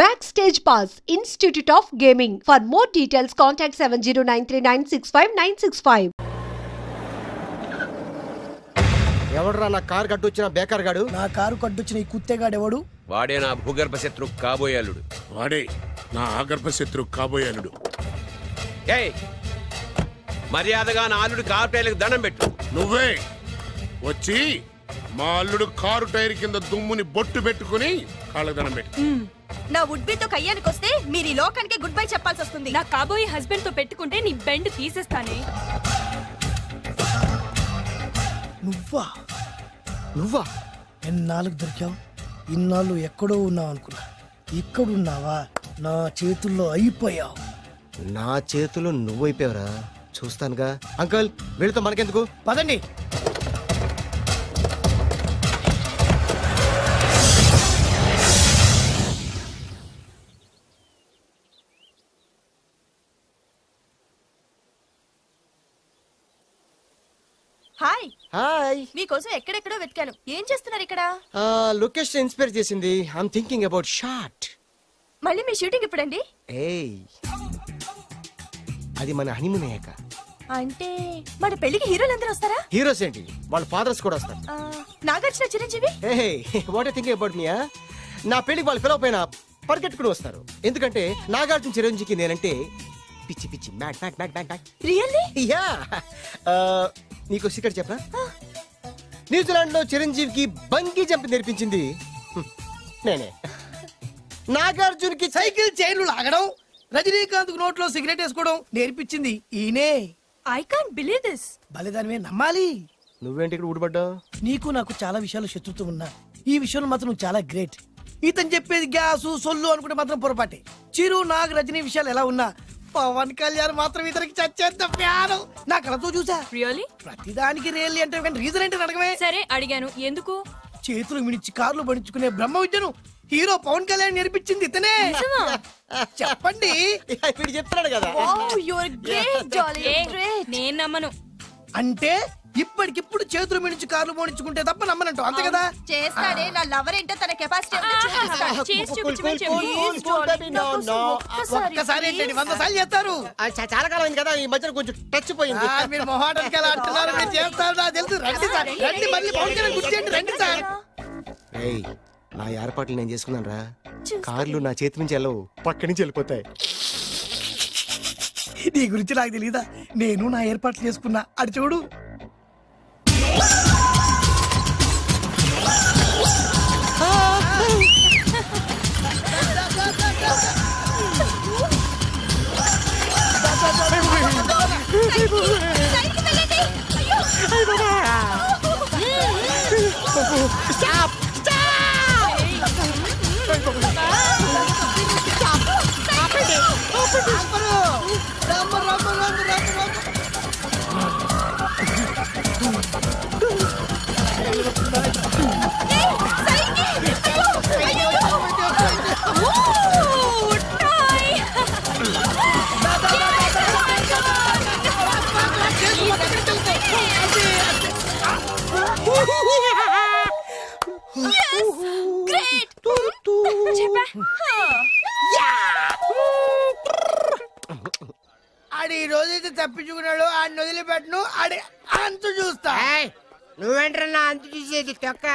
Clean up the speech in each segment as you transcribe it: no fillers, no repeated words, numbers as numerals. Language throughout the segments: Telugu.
Backstage Pass, Institute of Gaming. For more details, contact 7093965965. ఎవడరా నా కారు కట్టొచ్చిన బేకార్ గాడు? నా కారు కట్టొచ్చిన ఈ కుత్తేగాడు ఎవడు? వాడే నా భూగర్భ శత్రు కాబోయాలుడు. వాడే నా ఆగర్భ శత్రు కాబోయాలుడు. ఏయ్, మర్యాదగా నా అల్లుడు కారు టైర్లకు దండం పెట్టు. నువ్వే వచ్చి మా అల్లుడు కారు టైర్ కింద దుమ్ముని బొట్టు పెట్టుకుని కాళ్ళకు దండం పెట్టు. నా వుడ్బీతో కయ్యానికి వస్తే మీరు ఈ లోకానికి గుడ్ బై చెప్పాల్సి వస్తుంది. నా కాబోయే హస్బెండ్ తో పెట్టుకుంటే నీ బెండ్ తీసేస్తానే. నువ్వా నువ్వా? ఎన్నాళ్ళకు దొరికావు? ఇన్నాళ్ళు ఎక్కడో ఉన్నావు అనుకున్నా. ఇక్కడున్నావా? నా చేతుల్లో అయిపోయావు. నా చేతిలో నువ్వైపోయావురా. చూస్తానుగా. అంకుల్, వీళ్ళతో మనకెందుకు? పదండి. హాయ్. హాయ్. మీకోసం ఎక్కడెక్కడో వెతికాను. ఏం చేస్తున్నారు ఇక్కడ? లొకేషన్ ఇన్స్పైర్ చేసింది. I'm thinking about shot. మళ్ళీ మీ షూటింగ్ ఎప్పుడండి? ఏయ్, అది మన హనీమూన్ అయ్యాక. అంటే మన పెళ్లికి హీరోలందరూ వస్తారా? హీరోస్ ఏంటి, వాళ్ళ ఫాదర్స్ కూడా వస్తారు. Nagarjuna, Chiranjeevi. What you thinking about me? నా పెళ్లికి వాళ్ళు పిలవపోయినా పరిగెట్టుకుని వస్తారు. ఎందుకంటే నాగార్జున చిరంజీవికి నేనంటే పిచ్చి పిచ్చి మ్యాట్ మ్యాట్ మ్యాట్ మ్యాట్ మ్యాట్. రియల్లీ? యా. నీకు సీక్రెట్ చెప్పనా? న్యూజిలాండ్ లో చిరంజీవికి బంగీ జంప్ నేర్పించింది నేనే. నాగార్జున్కి సైకిల్ చైన్లు లాగడం, రజనీకాంత్ నోట్లో సిగరెట్ వేసుకోవడం నేర్పించింది ఈయనే. I can't believe this. బలిదానమే నమ్మాలి. నువ్వేంటి ఇక్కడ ఊడిపడ్డావు? నీకు నాకు చాలా విషయాలు శత్రుత్వం ఉన్నా ఈ విషయంలో మాత్రం నువ్వు చాలా గ్రేట్. ఇతను చెప్పేది గ్యాసు సొల్లు అనుకుంటే మాత్రం పొరపాటే. చిరు, నాగ్, రజనీ విషయాలు ఎలా ఉన్నా పవన్ కళ్యాణ్ మాత్రం ఇతనికి చచ్చేంత ప్యాను. నా కళతో చూసా. రియల్లీ? ప్రతిదానికి రియల్లీ అంటే రీజన్ ఏంటని అడగమే. సరే అడిగాను, ఎందుకు? చేతులు మిడిచి కార్లు పడించుకునే బ్రహ్మ విద్యను హీరో పవన్ కళ్యాణ్ నేర్పించింది ఇతనే. చెప్పండి. వీడు చెప్తున్నాడు కదా. Wow, you are great darling. ఏ, గ్రేట్. నేను నమ్మను. అంటే ఇప్పటికిప్పుడు చేతులు మిడిచి కార్లు పోనించుకుంటే తప్ప నమ్మనంటావు, అంతే కదా? చేస్తాడే. నా లవర్ ఏంటో తన కెపాసిటీ ఏంటో చూపిస్తాడు. చేసి చూపించమని చెప్పు. ఒక్కసారి ఏంటండి 100 సార్లు చేస్తారు. చాలా కాలం అయింది కదా, ఈ మధ్యన కొంచెం టచ్ పోయింది. మీరు మొహాటానికి ఎలా అంటున్నారు? మీరు చేస్తారు, నాకు తెలుసు. రండి సార్, రండి. మళ్ళీ పవన్ కళ్యాణ్ గుర్తేయండి. రండి సార్. ఏయ్, నా ఏర్పాట్లు నేను చేసుకున్నాను రా. కార్లు నా చేతి నుంచి వెళ్ళవు, పక్క నుంచి వెళ్ళిపోతాయి. నీ గురించి నాకు తెలీదా? నేను నా ఏర్పాట్లు చేసుకున్నా. అటు చూడు. ఆడి ఈ రోజైతే తప్పించుకున్నాడు. ఆడిని వదిలిపెట్టను. ఆడి అంతు చూస్తా. నువ్వేంట్రా అంతు చూసేది? తొక్క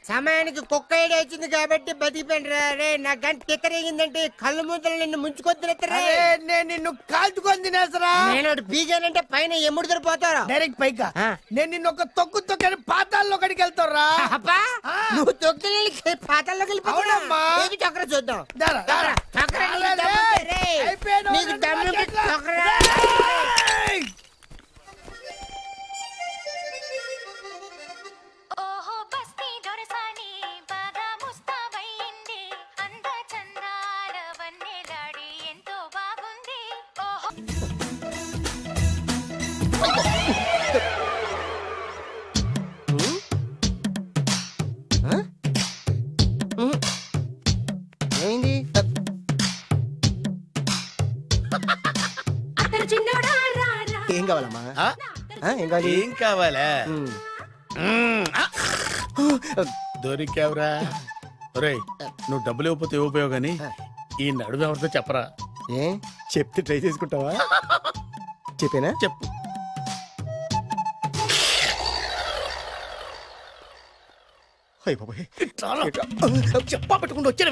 సమయానికి కుక్క ఏడు వచ్చింది కాబట్టి బతికిపోయినరా రే. నా గంట తిక్కరేగిందంటే కళ్ళు ముద్దలు నిన్ను ముంచుకొద్దులెత్తరా. నేను నిన్ను కాల్చుకొని తినేసరా. నేను బీగానంటే పైన ఎముడు దొరిపోతారా డైరెక్ట్ పైకా. నేను నిన్ను ఒక తొక్కు తొక్కని పాతాల్లో కడికి వెళ్తారా. నువ్వు తొక్కి పాతాల్లోకి వెళ్ళిపోతావా? చక్ర చూద్దాం. నీకు దమ్ము చక్ర. ఏమైంది? ఏం కావాలమ్మా? ఏం కావాలా? దొరికావురా. ఒరేయ్, నువ్వు డబ్బులు ఇవ్వకపోతే ఇవ్వబోయావు గానీ ఈ నడుము ఎవరితో చెప్పరా? ఏ చెప్తే ట్రై చేసుకుంటావా? చెప్పేనా? చెప్పు. చెప్పా పెట్టుకుంటూ వచ్చాను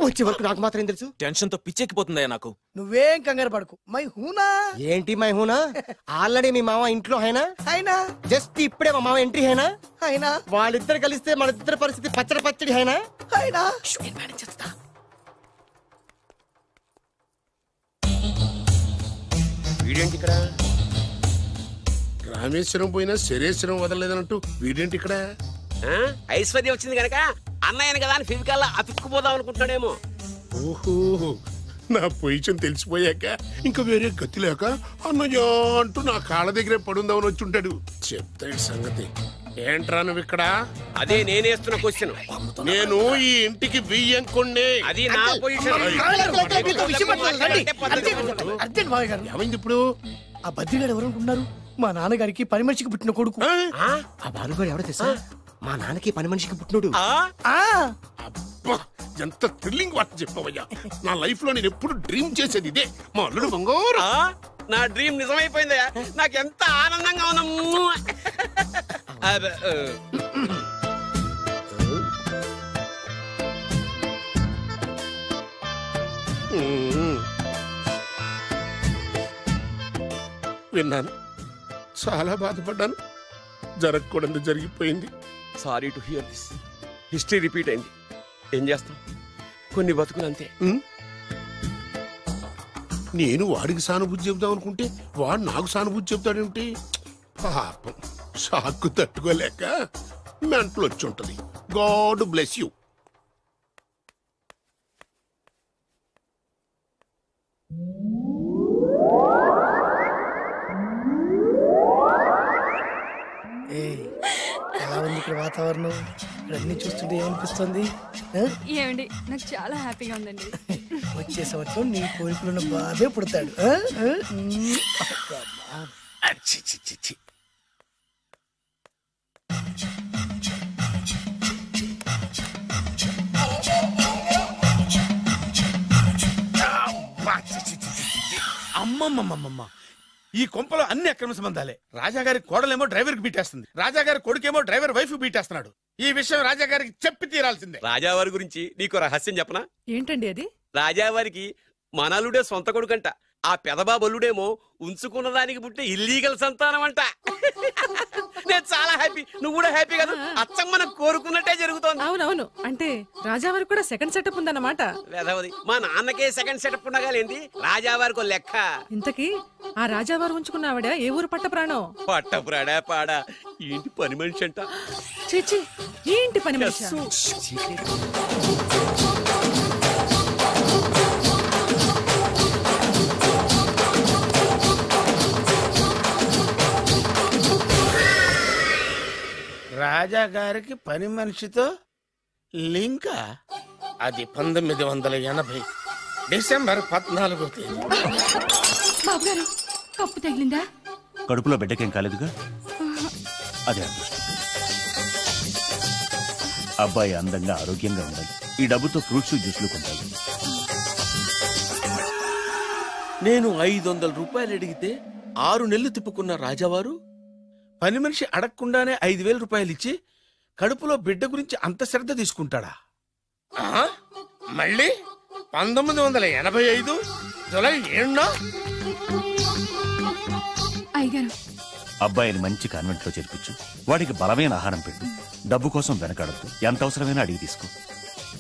వచ్చే వరకు నాకు మాత్రం తెలుసు. టెన్షన్ తో పిచ్చెక్కిపోతుందయ్యా నాకు. నువ్వేం కంగారు పడకు. మై హూనా ఏంటి మై హూనా? ఆల్రెడీ మీ మామ ఇంట్లో హైనా అయినా జస్ట్ ఇప్పుడే మా మామ ఎంట్రీ హైనా అయినా వాళ్ళిద్దరు కలిస్తే మన ఇద్దరు పరిస్థితి పచ్చడి పచ్చడి హైనా అయినా వీడేంటి ఇక్కడ? రామేశ్వరం పోయినా శరేశ్వరం వదలలేదన్నట్టు వీడేంటి ఇక్కడ? ఐశ్వర్యం వచ్చింది కనుక అన్నయ్యను కదా అని ఫిజికల్ అతుక్కుపోదాం అనుకుంటున్నాడేమో. ఓహో, నా పొజిషన్ తెలిసిపోయాక ఇంకా వేరే గతి లేక అన్నయ్య అంటూ నా కాళ్ళ దగ్గరే పడుందామని వచ్చి ఉంటాడు. చెప్తాడు సంగతి. ఏంట్రా నువ్వు ఇక్కడ? అదే నేనేస్తున్న క్వశ్చన్. నేను ఈ ఇంటికి బియ్యం కొన్నే. అది నా పొజిషన్. ఏమైంది ఇప్పుడు? ఆ బద్రిగాడు ఎవరు అనుకుంటున్నారు? మా నాన్నగారికి పని మనిషికి పుట్టిన కొడుకు. ఆ బాలుగాడు ఎవడో తెలుసా? మా నాన్నకి పని మనిషికి పుట్టినోడు. అబ్బా, ఎంత థ్రిల్లింగ్ వార్త చెప్పవయ్యా. నా లైఫ్ లో నేను ఎప్పుడు డ్రీమ్ చేసేది ఇదే. మా అల్లుడు బంగారు. నా డ్రీమ్ నిజమైపోయిందయ్యా. నాకు ఎంత ఆనందంగా ఉన్నా. విన్నాను, చాలా బాధపడ్డాను. జరగకూడదు జరిగిపోయింది. Sorry to hear this. History repeat అయింది. ఏం చేస్తాం, కొన్ని బతుకులు అంతే. నేను వాడికి సానుభూతి చెబుదాం అనుకుంటే వాడు నాకు సానుభూతి చెబుతాడేమిటి? పాపం, షాక్కు తట్టుకోలేక మెంటలు వచ్చి ఉంటది. God bless you. ఎలా ఉంది ఇక్కడ వాతావరణం? ఇక్కడ అన్ని చూస్తుంటే ఏమనిపిస్తుంది? ఏమండి, నాకు చాలా హ్యాపీగా ఉందండి. వచ్చే సంవత్సరం నీ కోరికలున్న బాధే పుడతాడు. అమ్మమ్మమ్మమ్మ, ఈ కొంపలో అన్ని అక్రమ సంబంధాలే. రాజాగారి కోడలేమో డ్రైవర్ కి బీటేస్తుంది, రాజాగారి కొడుకేమో డ్రైవర్ వైఫ్ బీటేస్తున్నాడు. ఈ విషయం రాజాగారికి చెప్పి తీరాల్సిందే. రాజావారి గురించి నీకు రహస్యం చెప్పనా? ఏంటండి అది? రాజావారికి మనలుడే సొంత కొడుకంట. ఆ పెదబాబల్లుడేమో ఉంచుకున్న దానికి పుట్టే ఇల్లీగల్ సంతానం అంట. నేను చాలా హ్యాపీ. నువ్వు కూడా హ్యాపీ కదా? అచ్చం మనం కోరుకున్నట్టే జరుగుతోంది. అవునవును. అంటే రాజావారికి కూడా సెకండ్ సెటప్ ఉందన్నమాట. వేదవది, మా నాన్నకే సెకండ్ సెటప్ ఉండగాలేంది, రాజావారికి లెక్క. ఇంతకీ ఆ రాజావారు ఉంచుకున్న ఆవిడ ఏ ఊరు పట్ట ప్రాణం? పట్టపురాడా పాడా ఏంటి పని మనిషి అంట. చీచి, ఏంటి పని మనిషి? రాజాగారికి పని మనిషితో లింకా? అది 1980 డిసెంబర్ 14వ తేదీ. బాబు గారు, కప్పు తగిలిందా? కడుపులో బిడ్డకేం కాలేదుగా? అదే అదృష్టం. అబ్బాయి అందంగా ఆరోగ్యంగా ఉండాలి. ఈ డబ్బుతో ఫ్రూట్స్ జ్యూస్లు కొంటాలి. నేను 500 రూపాయలు అడిగితే 6 నెలలు తిప్పుకున్న రాజావారు పని మనిషి అడగకుండానే 5,000 రూపాయలు ఇచ్చి కడుపులో బిడ్డ గురించి అంత శ్రద్ధ తీసుకుంటాడా? మళ్ళీ 1985 జూలై 7న అయ్యగారు, అబ్బాయిని మంచి కాన్వెంట్ లో చేర్పించు. వాడికి బలమైన ఆహారం పెట్టు. డబ్బు కోసం వెనకాడద్దు. ఎంత అవసరమైనా అడిగి తీసుకో.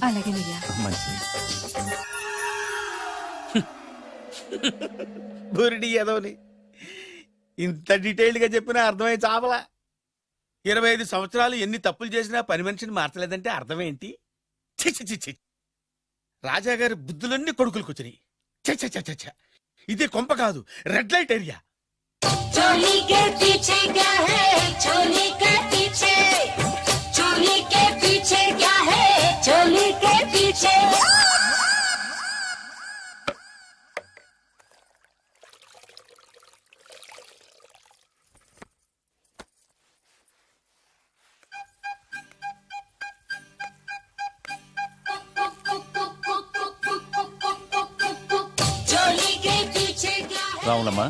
అలాగేనయ్యా. మంచిది. బురిడి ఎదవని ఇంత డీటెయిల్డ్ గా చెప్పినా అర్థమై చావలా. 25 సంవత్సరాలు ఎన్ని తప్పులు చేసినా పని మనిషిని మార్చలేదంటే అర్థమేంటి? చి రాజాగారి బుద్ధులన్నీ కొడుకులకు వచ్చినాయి. చ ఇదే కొంప కాదు, రెడ్ లైట్ ఏరియా. రావులమ్మా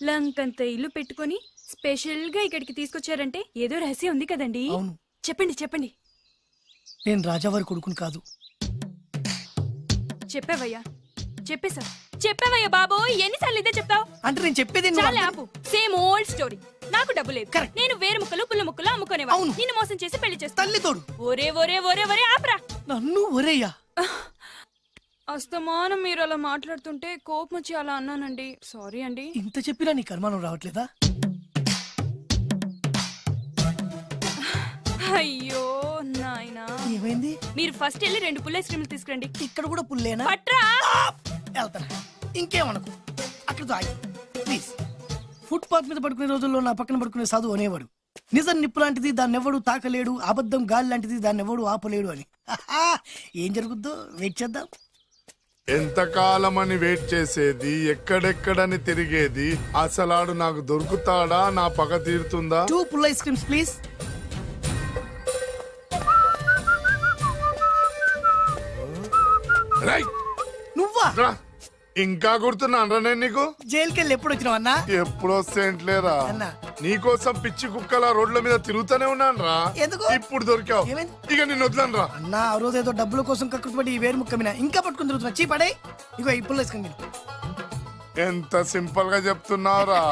లంకంత ఇల్లు పెట్టుకొని స్పెషల్ గా ఇక్కడికి తీసుకొచ్చారంటే ఏదో రహస్యం ఉంది కదండి. చెప్పండి చెప్పండి. నేను రాజావారి కొడుకుని కాదు. చెప్పావయ్యా చెప్పావయ్యా బాబు, ఎన్నిసార్లు ఇదే చెప్తావు? అంటే నేను చెప్పేది చాలా ఆపు. Same old story. నాకు డబ్బు లేదు, నేను వేరు ముక్కలు పుల్ల ముక్కలు అమ్ముకునేవాడు. నిన్ను మోసం చేసి పెళ్లి చేస్తా. తల్లి తోడు. ఒరే ఒరే ఒరే ఒరే ఆపరా. నన్ను ఒరేయ్యా. అస్తమానం మీరు అలా మాట్లాడుతుంటే కోపం వచ్చి అలా అన్నానండి. సారీ అండి. ఇంత చెప్పినా నీకు అనుమానం రావట్లేదా? అయ్యో నాయనా, ఏమైంది? మీరు ఫస్ట్ వెళ్ళి 2 పుల్ల ఐస్ క్రీమ్లు తీసుకురండి. ఇక్కడ కూడా పుల్లేనా? పట్రా. వెళ్తారా? ఇంకేమనుకో, అక్కడ ఆగి ప్లీజ్. ఫుట్పాత్ మీద పడుకునే రోజుల్లో నా పక్కన పడుకునే సాధు అనేవాడు, నిజం నిప్పు లాంటిది దాన్ని ఎవడు తాకలేడు, అబద్ధం గాలి లాంటిది దాన్ని ఎవడు ఆపలేడు అని. ఏం జరుగుద్దో వెయిట్ చేద్దాం. ఎంతకాలమని వెయిట్ చేసేది, ఎక్కడెక్కడని తిరిగేది, అసలాడు నాకు దొరుకుతాడా, నా పగ తీరుతుందా? 2 పుల్ల ఐస్ క్రీమ్స్ ప్లీజ్. నువ్వా? ఇంకా గుర్తున్నానరా నేను నీకు? జైలుకి వెళ్ళి ఎప్పుడు వచ్చినావు అన్నా? ఎప్పుడు వస్తేంట్లేరా, నీకోసం పిచ్చి కుక్కల రోడ్ల మీద తిరుగుతూనే ఉన్నాను రా. ఎందుకు? ఇప్పుడు దొరికావు, ఇక నిన్ను వదలను రా. అన్నా ఆ రోజు ఏదో డబ్బుల కోసం కక్కుతుపడి ఈ వేరు ముక్క మీద ఇంకా పట్టుకుని తిరుగుతున్నా. చీ పడే. ఇగో ఇప్పుడు వేసుకుంది. ఎంత సింపుల్ గా చెప్తున్నావురా.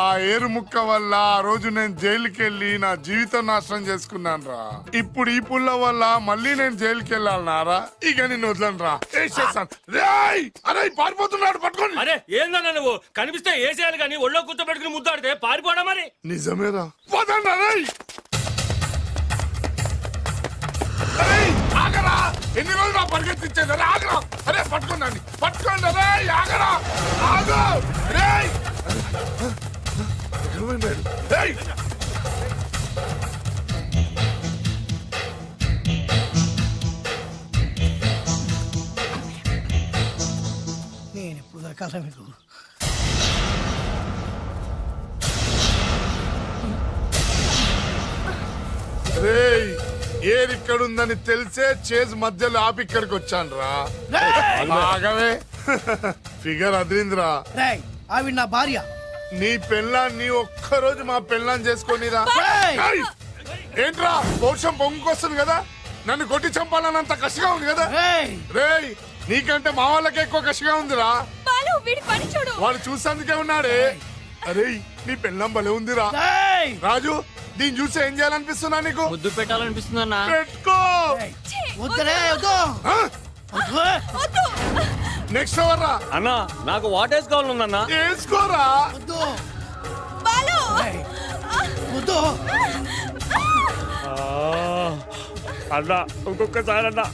ఆ ఏరు ముక్క వల్ల ఆ రోజు నేను జైలుకి వెళ్ళి నా జీవితం నాశనం చేసుకున్నాను రా. ఇప్పుడు ఈ పుల్ల వల్ల మళ్ళీ నేను జైలుకి వెళ్ళాలన్నారా? ఇక నిన్ను వదలను రా. అరే పారిపోతున్నాడు, పట్టుకోండి. అరే ఏందన్నా నువ్వు, కనిపిస్తే ఏ చేయాలి కానీ ఒళ్ళో కూర్చోబెట్టుకుని ముద్దాడితే పారిపోవడా మరి? నిజమేరా, వదలరా. ఆగరా, ఎన్ని రోజులు పరిగెత్తించేది? ఆగరా. అరే పట్టుకోండి, పట్టుకోండి. అరే ఆగరా, ఆగు. నేను ఎప్పుడు దొరకాల మీకు? ఏరిక్కడుందని తెలిసే చేజ్ మధ్యలో ఆపి ఇక్కడికి వచ్చాను రా. ఆగవే, ఫిగర్ అదిరిందిరా. ఆవిడ నా భార్య. నీ పెళ్ళాన్ని ఒక్కరోజు మా పెళ్ళాన్ని చేసుకొనిరా. ఏంట్రా పౌరుషం పొంగుకొస్తుంది కదా, నన్ను కొట్టి చంపాలన్నంత కసిగా ఉంది కదా. రేయ్ నీకంటే మా వాళ్ళకే ఎక్కువ కసిగా ఉందిరా. వాడు చూసేందుకే ఉన్నాడే. అరే నీ పెళ్ళం భలే ఉందిరా. రాజు దీన్ని చూసి ఏం చేయాలనిపిస్తున్నా నీకు? ముద్దు పెట్టాలనిపిస్తుందన్నా. పెట్టుకో. నెక్స్ట్ ఎవరు రా? అన్నా నాకు వాట్ వేసుకోవాలన్నా. వేసుకోరా. అన్నా ఇంకొకసారి అన్నా.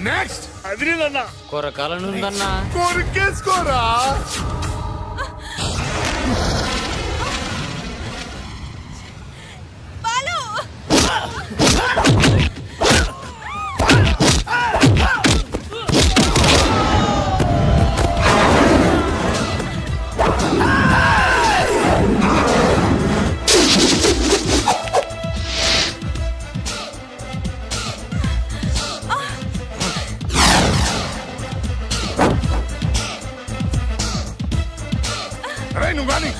నెక్స్ట్ అదిరిందన్నా. కొరకాలనుందన్నా. కొరికేసుకోరా. నువ్వు కానీ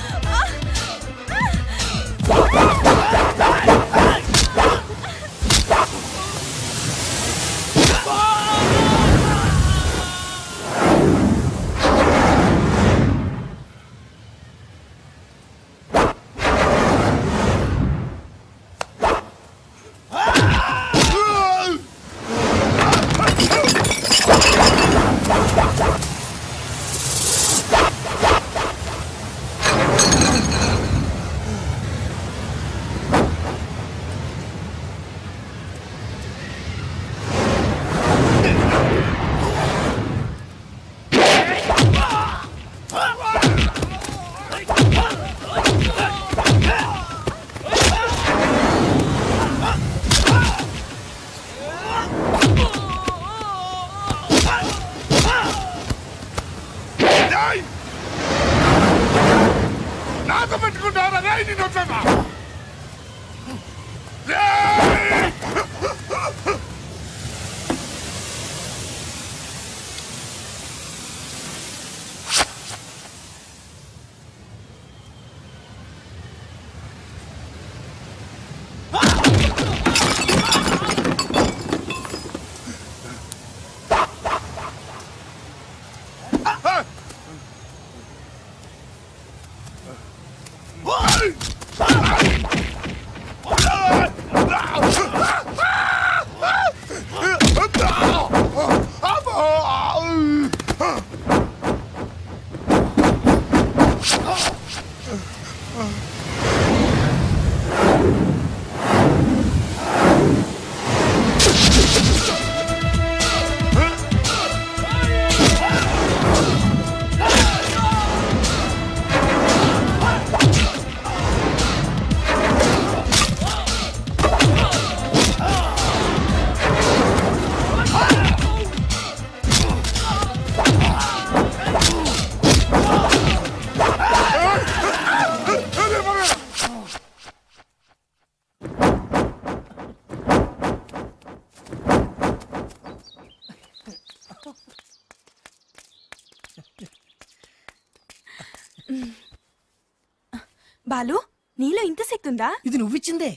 బాలు నీలో ఇంత శక్తి ఉందా? ఇది నువ్విచ్చిందే.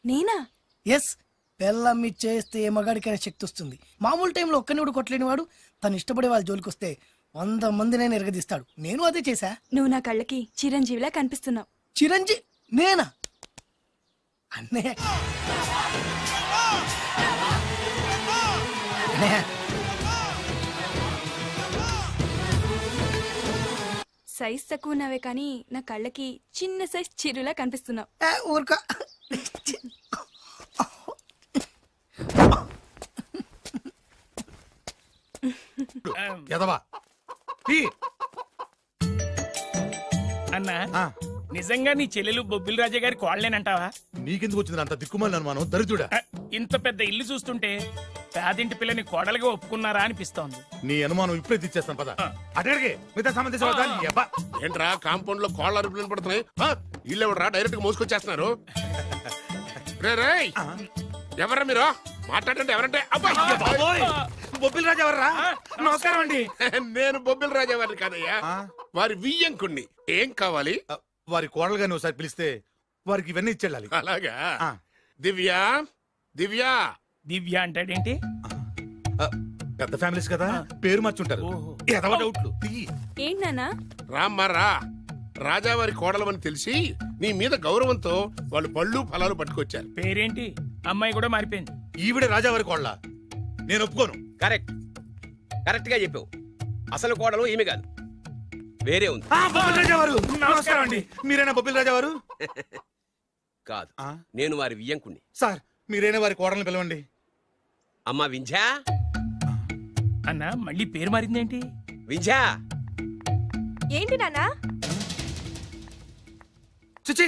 నేనా? ఎస్, పెళ్ళమ్మి చేస్తే ఏ మగాడికైనా శక్తి వస్తుంది. మామూలు టైంలో ఒక్కని కూడా కొట్టలేని వాడు తను ఇష్టపడే వాళ్ళ జోలికి వస్తే 100 మందినైనా ఎరగదీస్తాడు. నేను అదే చేశా. నువ్వు నా కళ్ళకి చిరంజీవిలా కనిపిస్తున్నావు. చిరంజీవి నేనా? అన్నయ్య సైజ్ తక్కువ ఉన్నావే కానీ నా కళ్ళకి చిన్న సైజ్ చిరులా కనిపిస్తున్నావు. ఊరుకో. అన్నా నిజంగా నీ చెల్లెలు బొబ్బిల్ రాజా గారి కోడలేనంటావా? నీకెందుకు వచ్చింది అంత దిక్కుమాలి అనుమానం? దరిద్రుడా, ఇంత పెద్ద ఇల్లు చూస్తుంటే పేదింటి పిల్లని కోడలుగా ఒప్పుకున్నారా అనిపిస్తోంది. నీ అనుమానం ఇప్పుడే తెచ్చేస్తాను పద. అటడిగే మిగతా సంబంధించి ఏంట్రా కాంపౌండ్ లో కోళ్ళ అరుపులు పడుతున్నాయి? ఇల్లు ఎవడరా డైరెక్ట్ గా మోసుకొచ్చేస్తున్నారు? ఎవరా మీరు మాట్లాడండి? ఎవరంటే? బొబ్బిల్ రాజా ఎవర్రా? నమస్కారం అండి. నేను బొబ్బిల్ రాజా వారిని కాదయ్యా, వారి వియ్యంకుణ్ణి. ఏం కావాలి? వారి కోడలు గాని ఒకసారి పిలిస్తే వారికి ఇవన్నీ ఇచ్చేళ్ళాలి. అలాగా? దివ్య దివ్య దివ్య అంటాడేంటి? పెద్ద ఫ్యామిలీస్ కదా, పేరు మార్చుంటారు. ఏంటన్నా? రామ్మారా, రాజావారి కోడలమని తెలిసి నీ మీద గౌరవంతో వాళ్ళు పళ్ళు ఫలాలు పట్టుకొచ్చారు. పేరేంటి? అమ్మాయి కూడా మారిపోయింది. ఈవిడే రాజావారి కోడల? నేను ఒప్పుకోను. కరెక్ట్ కరెక్ట్ గా చెప్పావు. అసలు కోడలు ఈమె కాదు, వేరే ఉంది. బొబ్బిల్ రాజావారు నమస్కారం అండి. మీరేనా బొబ్బిల్ రాజావారు? కాదు, నేను వారి వియ్యంకుణ్ణి. సార్ మీరేనా వారి కోడల్ని పిలవండి. అమ్మా వింధ్యా. అన్నా మళ్ళీ పేరు మారిందేంటి? వింధ్యా. ఏంటి నాన్నా? చిచి,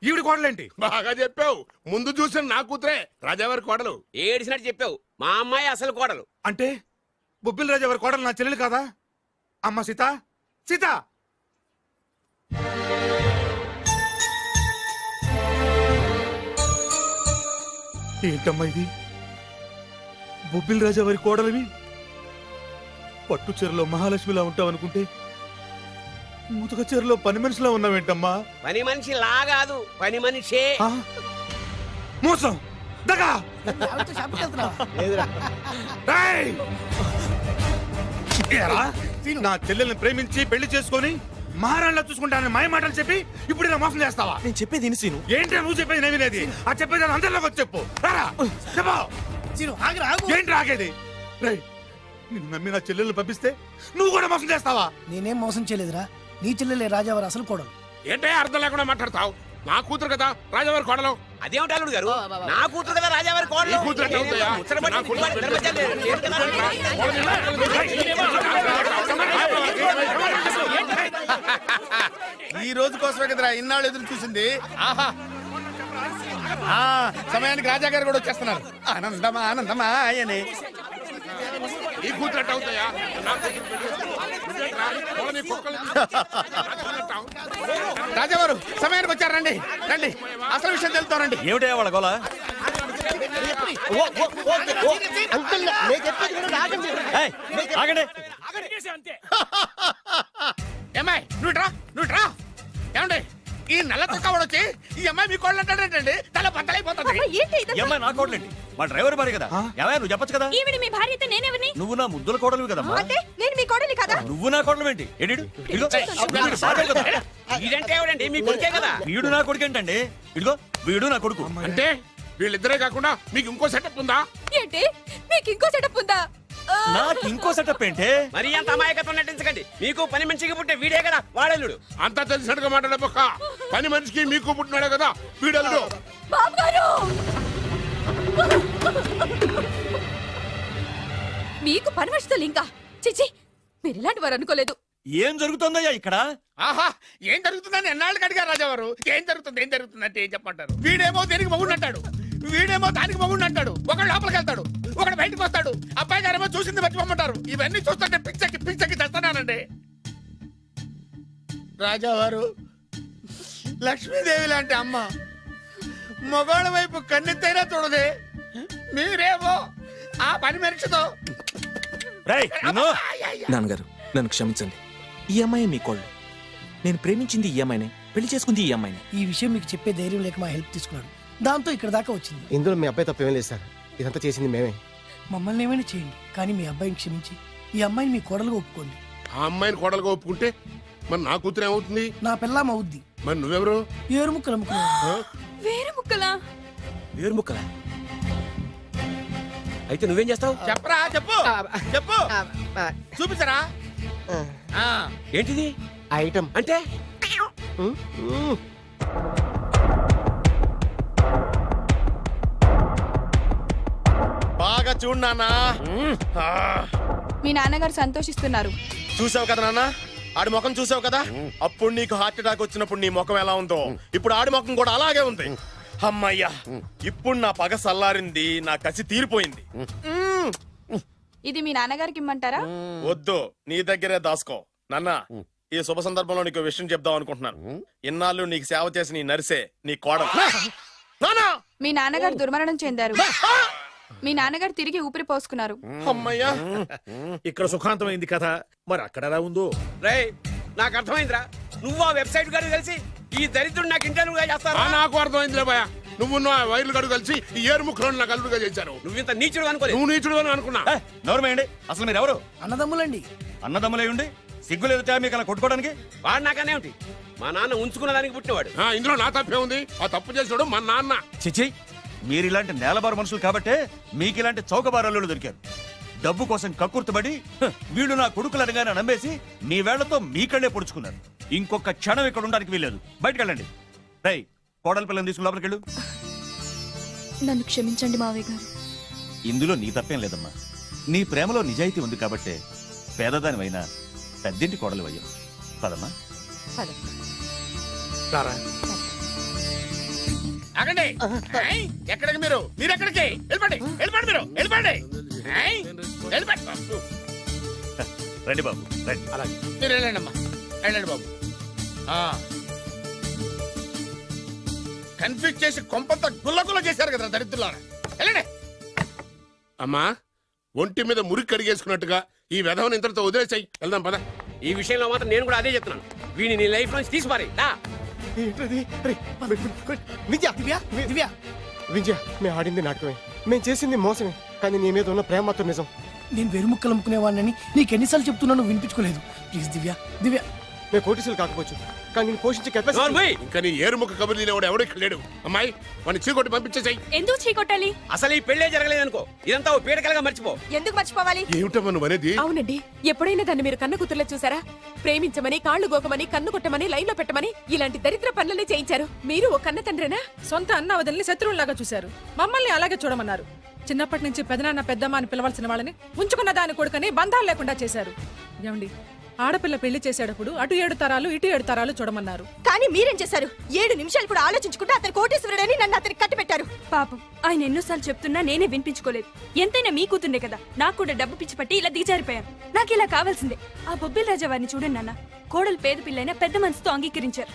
ఈవిడ కోడలేంటి? బాగా చెప్పావు. ముందు చూసిన నా కూతురే రాజావారి కోడలు. ఏడిసినట్టు చెప్పావు. మా అమ్మాయి అసలు కోడలు. అంటే బొబ్బిల్ రాజావారి కోడలు నా చెల్లెలు కాదా? అమ్మ సీత, సీత ఏంటమ్మా ఇది? బొబ్బిల్ రాజావారి కోడలివి పట్టు చీరలో మహాలక్ష్మిలా ఉంటావనుకుంటే ముతక చీరలో పని మనిషిలా ఉన్నావేంటమ్మా? పని మనిషి లాగాదు, పని మనిషే. మోసం, దగా. నా చెల్లెల్ని ప్రేమించి పెళ్లి చేసుకొని మహారాణిలా చూసుకుంటానని మాయ మాటలు చెప్పి ఇప్పుడు ఇలా మోసం చేస్తావా? నేను చెప్పేది సీను. ఏంటి నువ్వు చెప్పేది? నేను వినేది. ఆ చెప్పేది అందరిలోకి వచ్చి చెప్పు. ఏంటి రాగేది? నిన్ను నమ్మి నా చెల్లెల్ని పంపిస్తే నువ్వు కూడా మోసం చేస్తావా? నేనేం మోసం చేయలేదురా. నీ చెల్లెలే రాజావారు అసలు కోడలు. ఏంటే అర్థం లేకుండా మాట్లాడతావు? నా కూతురు కదా రాజావారి కోడలు. అదేమిటి అల్లుడు గారు, నా కూతురు కదా రాజావారి కోడలు. ఈ రోజు కోసమే కదరా ఇన్నాళ్ళు ఎదురు చూసింది. ఆహా, సమయానికి రాజా గారు కూడా వచ్చేస్తున్నారు. ఆనందమా ఆనందమా ఆయనే. ఈ కూతురు అవుతాయా? రాజావారు సమయానికి వచ్చారు, రండి రండి, అసలు విషయం తెలుస్తారండి. ఏమిటా వాళ్ళ గోల? ఏమ్మాయి నువ్వు రా ఏమండి ఈ నల్ల చొక్కావాడు వచ్చి ఈ అమ్మాయి మీ కోళ్ళు అంటాడేంటండి? తల బద్దలైపోతుంది. అమ్మాయి నా కోడలేంటి? మా డ్రైవర్ భార్య కదా. ఏమయ్య నువ్వు చెప్పొచ్చు కదా. ఈవిడ మీ భార్య అయితే నేనెవరిని? నువ్వు నా ముద్దుల కోడలు కదమ్మా. అంటే నేను మీ కోడలి కదా. నువ్వు నా కోడలు ఏంటి? ఇదంటే ఎవడండి? మీ కొడుకే కదా. వీడు నా కొడుకు ఏంటండి? ఇదిగో వీడు నా కొడుకు. అంటే వీళ్ళిద్దరే కాకుండా మీకు ఇంకో సెటప్ ఉందా? ఏంటి మీకు ఇంకో సెటప్ ఉందా? నాకు ఇంకో సెటప్ ఏంటి? మరి అంత అమాయకత్వం నటించకండి. మీకు పని మనిషికి పుట్టే వీడే కదా వాడల్లుడు. అంతా తెలిసినట్టుగా మాట్లాడే పక్క పని మనిషికి మీకు పుట్టినాడే కదా వీడల్లుడు. మీకు పని మనిషితో ఇంకా చిచి మీరు ఇలాంటి వారు అనుకోలేదు. ఏం జరుగుతుందయ్యా ఇక్కడ? ఆహా ఏం జరుగుతుందని ఎన్నాళ్ళకి అడిగారు రాజావారు. ఏం జరుగుతుంది అంటే ఏం చెప్పంటారు? వీడేమో దేనికి మొగుడు అంటాడు, వీడేమో దానికి మొగుడు అంటాడు. ఒకడు లోపలికి వెళ్తాడు, ఒకడు బయటకు వస్తాడు. అబ్బాయి గారేమో చూసింది మర్చిపోమంటారు. ఇవన్నీ చూస్తుంటే పిచ్చకి తెస్తానండి. రాజావారు లక్ష్మీదేవి లాంటి అమ్మ మగవాళ్ళ వైపు కన్నెత్తైనా చూడదే, మీరేమో ఆ పని మనిషితో. నాన్నగారు నన్ను క్షమించండి. ఈ అమ్మాయి మీ కోళ్ళు. నేను ప్రేమించింది ఈ అమ్మాయినే, పెళ్లి చేసుకుంది ఈ అమ్మాయినే. ఈ విషయం మీకు చెప్పే ధైర్యం లేక మా హెల్ప్ తీసుకున్నాడు. దాంతో ఇక్కడ దాకా వచ్చింది. ఇందులో మీ అబ్బాయి తప్పేం లేదు సార్. ఇదంతా చేసింది మేమే. మమ్మల్ని ఏమైనా చేయండి, కానీ మీ అబ్బాయిని క్షమించి ఈ అమ్మాయిని మీ కోడలుగా ఒప్పుకోండి. ఆ అమ్మాయిని కోడలుగా ఒప్పుకుంటే మరి నా కూతురు ఏమవుతుంది? నా పిల్లం అవుద్ది. మరి నువ్వెవరు? ఏరు ముక్కలు అమ్ముకున్నావు. వేరు ముక్కలా? వేరు ముక్కలా? అయితే నువ్వేం చేస్తావు? చెప్పరా చెప్పు చెప్పు చూపించరా. ఏంటిది ఐటమ్ అంటే? బాగా చూడు నాన్న. మీ నాన్నగారు సంతోషిస్తున్నారు. చూసావు కదా నాన్న, ఆడి ముఖం చూసావు కదా. అప్పుడు నీకు హార్ట్ అటాక్ వచ్చినప్పుడు నీ ముఖం ఎలా ఉందో ఇప్పుడు ఆడి ముఖం కూడా అలాగే ఉంది. అమ్మయ్యా ఇప్పుడు నా పగ సల్లారింది, నా కసి తీరిపోయింది. ఇది మీ నాన్నగారికి ఇమ్మంటారా? వద్దు, నీ దగ్గరే దాసుకో. నాన్న ఈ శుభ సందర్భంలో నీకు విషయం చెప్దాం అనుకుంటున్నాను. ఇన్నాళ్ళు నీకు సేవ చేసి నీ నర్సే నీ కోడలు. మీ నాన్నగారు దుర్మరణం చెందారు. మీ నాన్నగారు తిరిగి ఊపిరి పోసుకున్నారు. అమ్మయ్యా ఇక్కడ సుఖాంతమైంది కథ. మరి అక్కడ ఎలా ఉందో? రే నాకు అర్థమైందిరా. నువ్వు ఆ వెబ్సైట్ గారు కలిసి ఈ దరిద్రుడు నాకు ఇంటర్వ్యూగా చేస్తారా? నాకు అర్థమైందిలే భయ. నువ్వు వైర్లు గడు కలిసి ఈ ఏరు ముక్కలను నాకు అల్లుడుగా చేశారు. నువ్వు ఇంత నీచుడు అనుకో. నువ్వు నీచుడు అని అనుకున్నా. నోరమేయండి. అసలు మీరు ఎవరు? అన్నదమ్ములండి. అన్నదమ్ములే ఉండి సిగ్గు లేదు మీకు అలా కొట్టుకోవడానికి? వాడు నాకనే ఉంటి. మా నాన్న ఉంచుకున్న దానికి పుట్టినవాడు. ఇందులో నా తప్పే ఉంది. ఆ తప్పు చేసాడు మా నాన్న. చిచి మీరు ఇలాంటి నేలబారు మనుషులు కాబట్టే మీకు ఇలాంటి చౌకబారు దొరికారు. డబ్బు కోసం కక్కుర్తుబడి వీళ్ళు నా కొడుకులు అనగానే నమ్మేసి మీ వేళ్లతో మీ కళ్ళే పొడుచుకున్నారు. ఇంకొక క్షణం ఇక్కడ ఉండడానికి వీల్లేదు. బయటకు వెళ్ళండి. రై కోడల పిల్లని తీసుకుని లోపలికి వెళ్ళు. నన్ను క్షమించండి మావయ్య గారు. ఇందులో నీ తప్పేం లేదమ్మా. నీ ప్రేమలో నిజాయితీ ఉంది కాబట్టే పేదదానివైనా పెద్దింటి కోడలు అయ్యావు. పదమ్మా. ఆగండి. ఎక్కడికి మీరు ఎక్కడికి వెళ్ళిపోండి. మీరు వెళ్ళిపోండి. రండి బాబు రండి. మీరు వెళ్ళండి అమ్మా, వెళ్ళండి బాబు. కన్ఫ్యూజ్ చేసి కొంపంతా గుల్లగుల్ల చేశారు కదా దరిద్రులారా. వెళ్ళండి. అమ్మా ఒంటి మీద మురికి కడిగేసుకున్నట్టుగా ఈ వెధవని ఇంతటితో వదిలేసాయి. వెళ్దాం పద. ఈ విషయంలో మాత్రం నేను కూడా అదే చెప్తున్నాను. వీడిని నీ లైఫ్ నుంచి తీసిపారి. విజయ మేము ఆడింది నాటకమే, మేము చేసింది మోసమే, కానీ నీ మీద ఉన్న ప్రేమ మాత్రం నిజం. నేను వెరు ముక్కలు అమ్ముకునేవాడిని నీకు ఎన్నిసార్లు చెప్తున్నాను వినిపించుకోలేదు. ప్లీజ్ దివ్య దివ్య. మేము కోటీసులు కాకపోవచ్చు, కానీ నేను పోషించే కెపాసిటీ. ఇంకా నీ ఏరుముఖ కబుర్లు లేవాడు ఎవడో ఇక్కడ లేడు. అమ్మాయి వాడిని చీకొట్టి పంపించేసాయి. ఎందుకు చీకొట్టాలి? అసలు ఈ పెళ్లే జరగలేదనుకో, ఇదంతా ఓ పీడకలుగా మర్చిపో. ఎందుకు మర్చిపోవాలి? ఏమిటమ్మా నువ్వు అనేది? అవునండి, ఎప్పుడైనా దాన్ని మీరు కన్న కూతుర్లో చూసారా? ప్రేమించమని, కాళ్లు గోకమని, కన్ను కొట్టమని, లైన్ లో పెట్టమని ఇలాంటి దరిద్ర పనులనే చేయించారు. మీరు ఒక కన్న తండ్రేనా? సొంత అన్న వదిలిని శత్రువులాగా చూశారు. మమ్మల్ని అలాగే చూడమన్నారు. చిన్నప్పటి నుంచి పెదనాన్న పెద్దమ్మ అని పిలవాల్సిన వాళ్ళని ఉంచుకున్న దాని కొడుకని బంధాలు లేకుండా చేశారు. ఏమండి, ఆడపిల్ల పెళ్లి చేసేటప్పుడు అటు 7 తరాలు ఇటు 7 తరాలు చూడమన్నారు. కానీ మీరేం చేశారు? 7 నిమిషాలు కూడా ఆలోచించుకుంటే అతను కోటీశ్వరుడని నన్ను అతనికి కట్టి పెట్టారు. పాపం ఆయన ఎన్నోసార్లు చెప్తున్నా నేనే వినిపించుకోలేదు. ఎంతైనా మీ కూతుండే కదా, నాకు కూడా డబ్బు పిచ్చి పట్టి ఇలా దిగజారిపోయాను. నాకు ఇలా కావాల్సిందే. ఆ బొబ్బిల్ రాజా వారిని చూడండి నాన్న, కోడలు పేద పిల్లైనా పెద్ద మనసుతో అంగీకరించారు.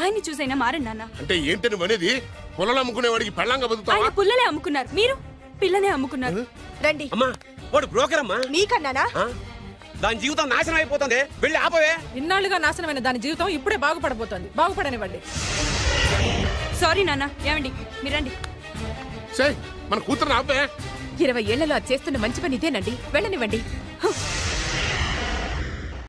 ఆయన్ని చూసైనా మారండి నాన్న. అంటే ఏంటి నువ్వు అనేది? పొలాలు అమ్ముకునేవాడికి పెళ్ళంగా బతుకుతావా? ఆయన పుల్లలే అమ్ముకున్నారు, మీరు పిల్లనే అమ్ముకున్నారు. రండి. అమ్మా వాడు బ్రోకర్ అమ్మా. నీకన్నానా? దాని జీవితం నాశనం అయిపోతుంది, వెళ్ళి ఆపవే. ఇన్నాళ్ళుగా నాశనమైన దాని జీవితం ఇప్పుడే బాగుపడబోతోంది. బాగుపడనివ్వండి. సారీ నాన్న. ఏమండి మీరండి. మన కూతురు ఆపే. 20 ఏళ్లలో అది చేస్తున్న మంచి పని ఇదేనండి. వెళ్ళనివ్వండి.